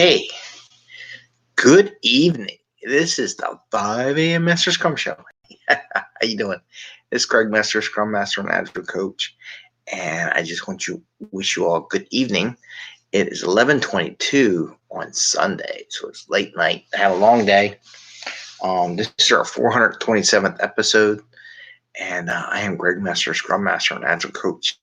Hey, good evening. This is the 5 a.m. Mester Scrum Show. How you doing? It's Greg Mester, Scrum Master and Agile Coach, and I just wish you all good evening. It is 11:22 on Sunday, so it's late night. I had a long day. This is our 427th episode, and I am Greg Mester, Scrum Master and Agile Coach,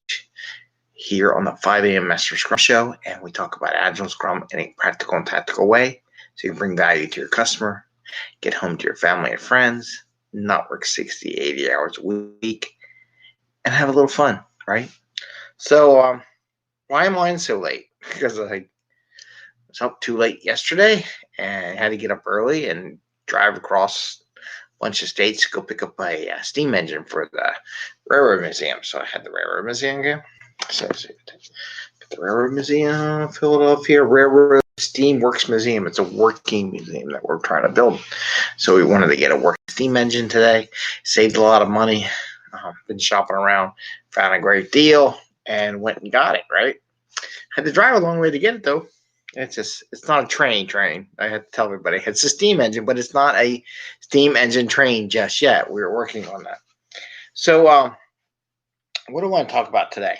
here on the 5 a.m. Mester Scrum Show, and we talk about Agile Scrum in a practical and tactical way so you can bring value to your customer, get home to your family and friends, not work 60, 80 hours a week, and have a little fun, right? So why am I in so late? Because I was up too late yesterday and had to get up early and drive across a bunch of states to go pick up a steam engine for the Railroad Museum. So I had the Railroad Museum go. So the Railroad Museum, Philadelphia Railroad Steam Works Museum. It's a working museum that we're trying to build. So we wanted to get a working steam engine today. Saved a lot of money. Been shopping around, found a great deal, and went and got it, right? Had to drive a long way to get it, though. It's not a train. I had to tell everybody. It's a steam engine, but it's not a steam engine train just yet. We're working on that. So what do I want to talk about today?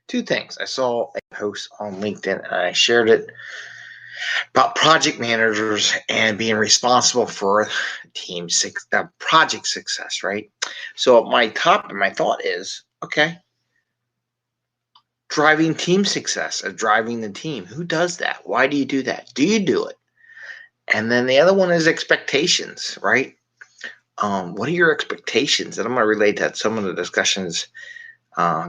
Two things. I saw a post on LinkedIn and I shared it about project managers and being responsible for project success, right? So my thought is, okay, driving team success or driving the team. Who does that? Why do you do that? Do you do it? And then the other one is expectations, right? What are your expectations? And I'm going to relate that some of the discussions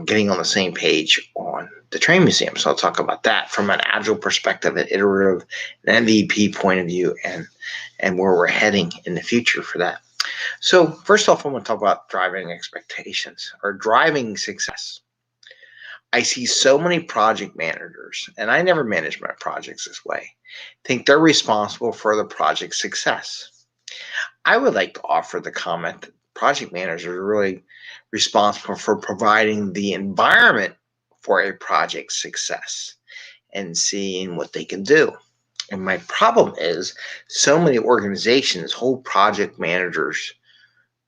getting on the same page on the train museum. So I'll talk about that from an agile perspective, an iterative, an MVP point of view, and where we're heading in the future for that. So first off, I'm going to talk about driving expectations or driving success. I see so many project managers, and I never manage my projects this way, think they're responsible for the project's success. I would like to offer the comment that project managers are really responsible for providing the environment for a project's success and seeing what they can do. And my problem is so many organizations hold project managers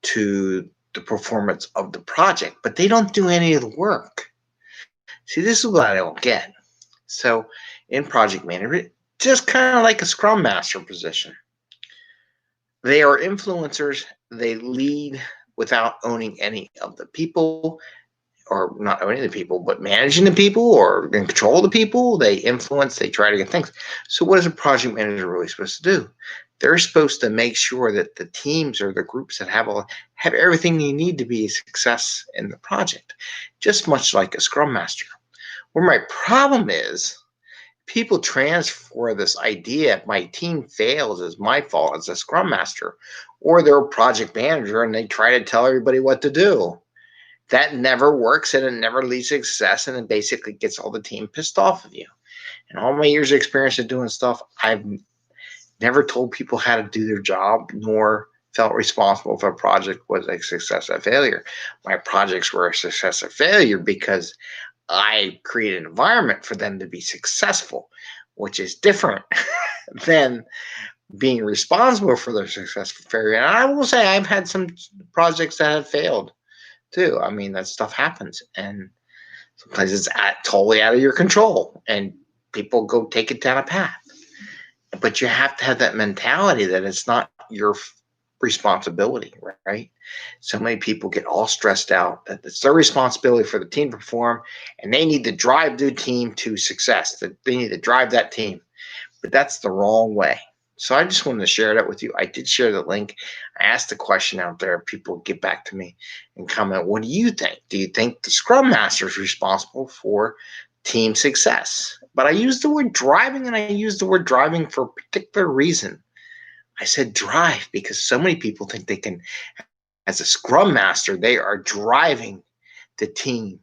to the performance of the project, but they don't do any of the work. See, this is what I don't get. So in project management, just kind of like a Scrum Master position. They are influencers. They lead without owning any of the people, or not owning the people, but managing the people or in control of the people. They influence, they try to get things. So what is a project manager really supposed to do? They're supposed to make sure that the teams or the groups that have everything they need to be a success in the project, just much like a Scrum Master. Where my problem is, people transfer this idea, if my team fails, it's my fault as a Scrum Master, or they're a project manager and they try to tell everybody what to do. That never works and it never leads to success, and it basically gets all the team pissed off of you. And all my years of experience of doing stuff, I've never told people how to do their job, nor felt responsible if a project was a success or failure. My projects were a success or failure because I create an environment for them to be successful, which is different than being responsible for their successful failure. And I will say I've had some projects that have failed too. I mean, that stuff happens, and sometimes it's totally out of your control, and people go take it down a path. But you have to have that mentality that it's not your responsibility, right? So many people get all stressed out that it's their responsibility for the team to perform, and they need to drive the team to success, that they need to drive that team. But that's the wrong way. So I just wanted to share that with you. I did share the link. I asked the question out there. People get back to me and comment, what do you think? Do you think the Scrum Master is responsible for team success? But I used the word driving, and I used the word driving for a particular reason. I said drive because so many people think they can, as a Scrum Master, they are driving the team,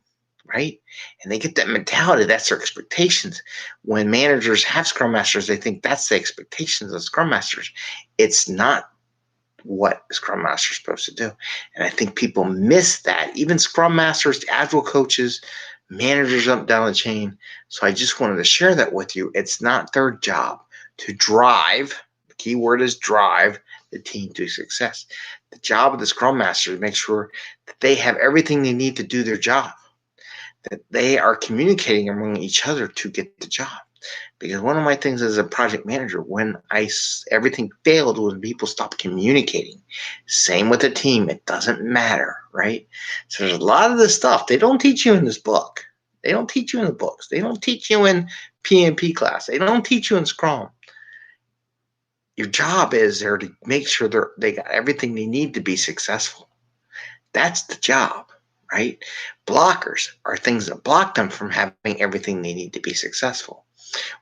right? And they get that mentality. That's their expectations. When managers have Scrum Masters, they think that's the expectations of Scrum Masters. It's not what a Scrum Master is supposed to do. And I think people miss that. Even Scrum Masters, Agile coaches, managers up down the chain. So I just wanted to share that with you. It's not their job to drive, the key word is drive, the team to success. The job of the Scrum Master is to make sure that they have everything they need to do their job, that they are communicating among each other to get the job. Because one of my things as a project manager, when everything failed, when people stopped communicating. Same with the team. It doesn't matter, right? So there's a lot of this stuff they don't teach you in this book. They don't teach you in the books. They don't teach you in PMP class. They don't teach you in Scrum. Your job is there to make sure they got everything they need to be successful. That's the job, right? Blockers are things that block them from having everything they need to be successful.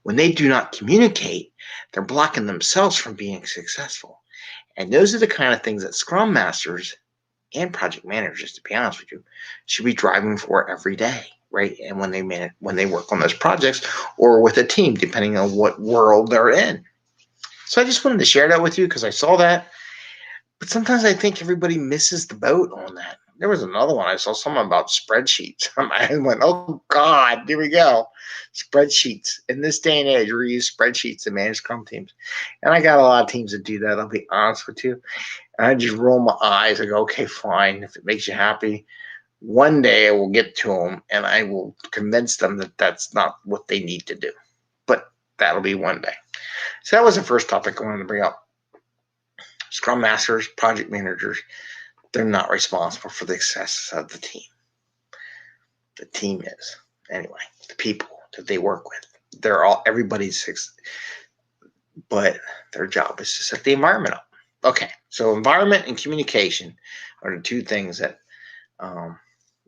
When they do not communicate, they're blocking themselves from being successful. And those are the kind of things that Scrum Masters and project managers, to be honest with you, should be driving for every day, right? And when they work on those projects or with a team, depending on what world they're in. So I just wanted to share that with you because I saw that. But sometimes I think everybody misses the boat on that. There was another one. I saw something about spreadsheets. I went, oh, God, here we go. Spreadsheets. In this day and age, we use spreadsheets to manage Scrum teams. And I got a lot of teams that do that, I'll be honest with you. And I just roll my eyes. I go, okay, fine. If it makes you happy, one day I will get to them and I will convince them that that's not what they need to do. But that'll be one day. So that was the first topic I wanted to bring up. Scrum Masters, project managers, they're not responsible for the success of the team. The team is. Anyway, the people that they work with. Everybody's, but their job is to set the environment up. Okay, so environment and communication are the two things that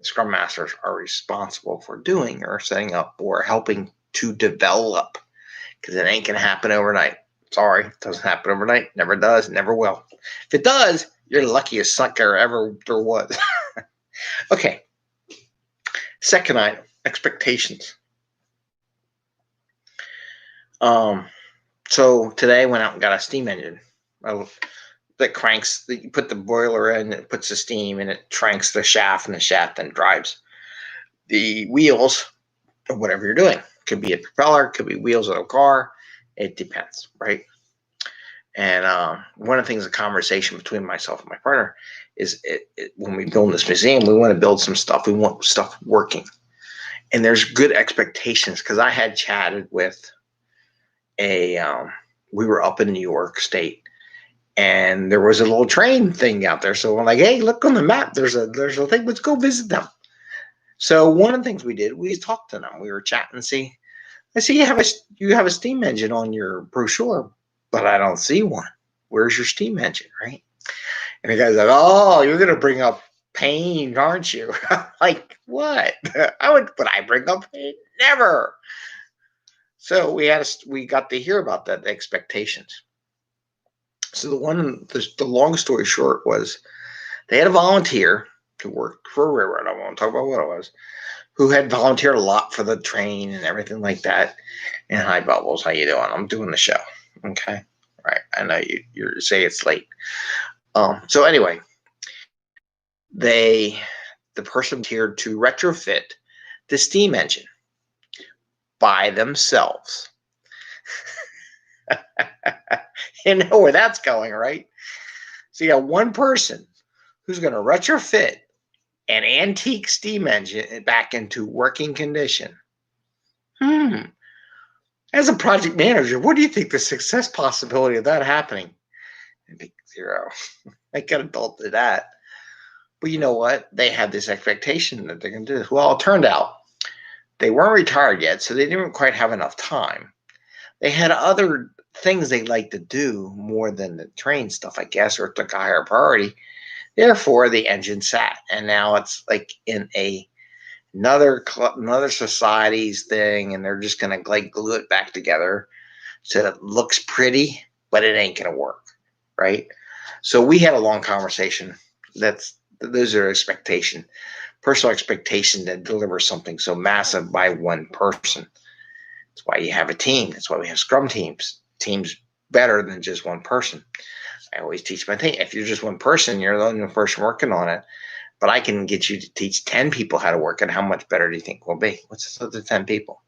Scrum Masters are responsible for doing or setting up or helping to develop, because it ain't going to happen overnight. Sorry, it doesn't happen overnight. Never does, never will. If it does, you're the luckiest sucker ever there was. Okay. Second item, expectations. So today I went out and got a steam engine that cranks. You put the boiler in, it puts the steam, and it cranks the shaft, and the shaft then drives the wheels of whatever you're doing. Could be a propeller, could be wheels of a car. It depends, right? And one of the things, a conversation between myself and my partner is when we build this museum, we want to build some stuff. We want stuff working. And there's good expectations because I had chatted with we were up in New York State and there was a little train thing out there. So I'm like, hey, look on the map. There's a thing. Let's go visit them. So one of the things we did, we talked to them. We were chatting. I see you have a steam engine on your brochure, but I don't see one. Where's your steam engine, right? And the guy's like, oh, you're going to bring up pain, aren't you? Like, what? Would I bring up pain? Never. So we got to hear about that, the expectations. So the long story short was they had a volunteer who worked for a railroad. I won't talk about what it was, who had volunteered a lot for the train and everything like that. And hi, Bubbles, how you doing? I'm doing the show. Okay. Right. I know you say it's late. So anyway, the person volunteered to retrofit the steam engine by themselves. You know where that's going, right? So you got one person who's going to retrofit an antique steam engine back into working condition. As a project manager, what do you think the success possibility of that happening? I think 0. I could have told you that. But you know what? They had this expectation that they're going to do this. Well, it turned out they weren't retired yet, so they didn't quite have enough time. They had other things they liked to do more than the train stuff, I guess, or it took a higher priority. Therefore, the engine sat, and now it's like in another society's thing, and they're just going to like glue it back together so that it looks pretty, but it ain't going to work, right? So we had a long conversation. Those are personal expectation to deliver something so massive by one person. That's why you have a team. That's why we have Scrum teams. Teams better than just one person. I always teach my team, if you're just one person, you're the only person working on it, But I can get you to teach 10 people how to work it. How much better do you think we'll be? What's this other 10 people?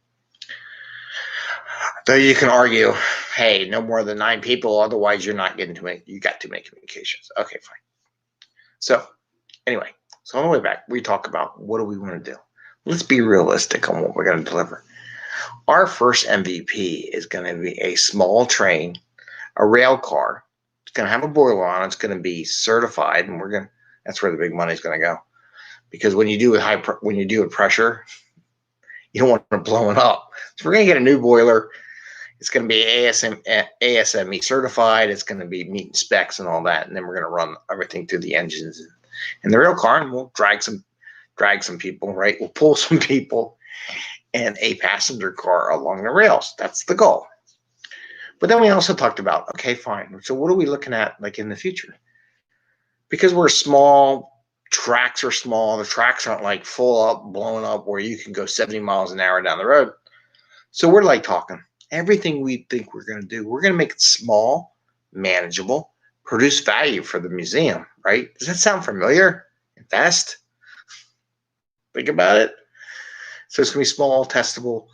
Though you can argue, hey, no more than 9 people, otherwise you're not getting you got too many communications. Okay, fine. So anyway, so on the way back, we talk about what do we want to do? Let's be realistic on what we're going to deliver. Our first MVP is going to be a small train, a rail car. It's going to have a boiler on. It's going to be certified, and that's where the big money is going to go. Because when you do with pressure, you don't want to blow it up. So we're going to get a new boiler. It's going to be ASME certified. It's going to be meeting specs and all that, and then we're going to run everything through the engines and the rail car, and we'll drag some people, right? We'll pull some people and a passenger car along the rails. That's the goal. But then we also talked about, okay, fine. So what are we looking at like in the future? Because we're small, tracks are small. The tracks aren't like full up, blown up where you can go 70 miles an hour down the road. So we're like talking everything we think we're going to do. We're going to make it small, manageable, produce value for the museum, right? Does that sound familiar? Invest. Think about it. So it's going to be small, testable,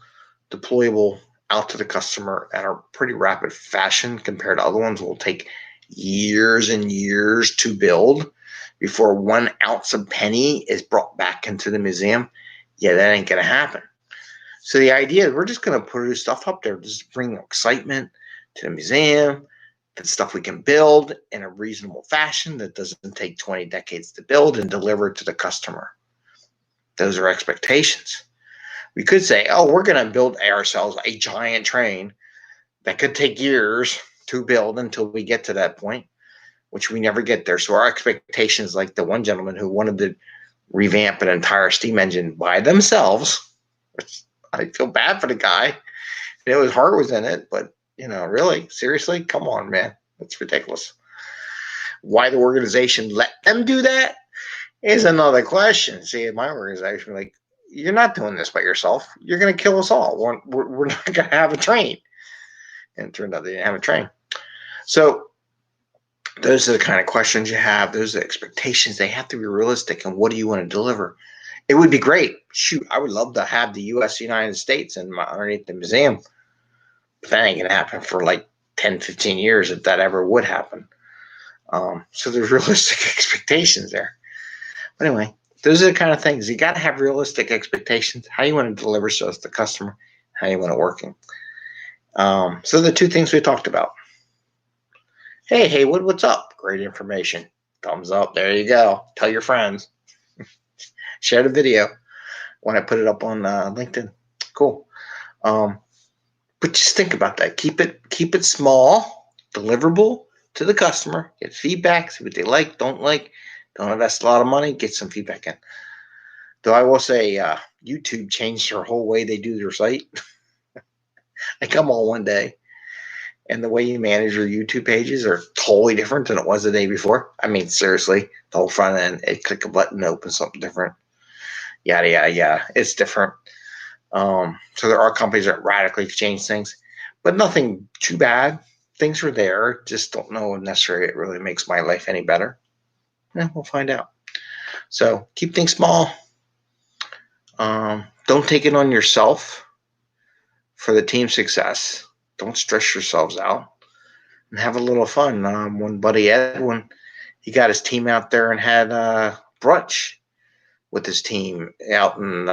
deployable out to the customer at a pretty rapid fashion compared to other ones. Will take years and years to build before 1 ounce of penny is brought back into the museum. Yeah, that ain't going to happen. So the idea is we're just going to produce stuff up there, just bring excitement to the museum, the stuff we can build in a reasonable fashion that doesn't take 20 decades to build and deliver to the customer. Those are expectations. We could say, oh, we're going to build ourselves a giant train that could take years to build until we get to that point, which we never get there. So our expectations, like the one gentleman who wanted to revamp an entire steam engine by themselves, which I feel bad for the guy. His heart was in it, but, really, seriously, come on, man. That's ridiculous. Why the organization let them do that is another question. See, in my organization, like, you're not doing this by yourself. You're going to kill us all. We're not going to have a train. And it turned out they didn't have a train. So those are the kind of questions you have. Those are the expectations. They have to be realistic. And what do you want to deliver? It would be great. Shoot, I would love to have the United States underneath the museum. But that ain't going to happen for like 10, 15 years if that ever would happen. So there's realistic expectations there. But anyway, those are the kind of things. You got to have realistic expectations. How you want to deliver stuff to the customer, how you want it working. So the 2 things we talked about. Hey, Haywood, what's up? Great information. Thumbs up. There you go. Tell your friends. Share the video when I put it up on LinkedIn. Cool. But just think about that. Keep it small, deliverable to the customer. Get feedback. See what they like, don't like. Don't invest a lot of money. Get some feedback in. Though I will say YouTube changed their whole way they do their site. I come on one day, and the way you manage your YouTube pages are totally different than it was the day before. I mean, seriously, the whole front end, click a button to open something different. Yada, yada, yada. It's different. So there are companies that radically change things, but nothing too bad. Things are there. Just don't know necessarily it really makes my life any better. We'll find out. So keep things small. Don't take it on yourself for the team success. Don't stress yourselves out and have a little fun. One buddy Edwin, he got his team out there and had brunch with his team out in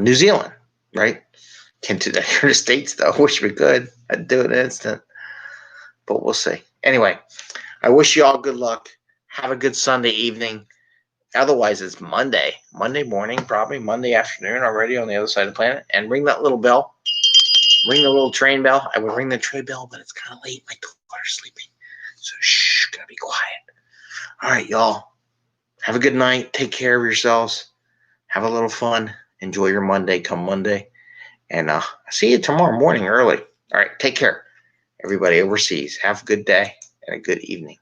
New Zealand, right? Can't do that here in the States, though. Wish we could. I'd do it in an instant. But we'll see. Anyway, I wish you all good luck. Have a good Sunday evening. Otherwise, it's Monday morning, probably Monday afternoon already on the other side of the planet. And ring that little bell. Ring the little train bell. I would ring the train bell, but it's kind of late. My daughter's sleeping. So, gotta be quiet. All right, y'all. Have a good night. Take care of yourselves. Have a little fun. Enjoy your Monday come Monday. And I'll see you tomorrow morning early. All right, take care. Everybody overseas. Have a good day and a good evening.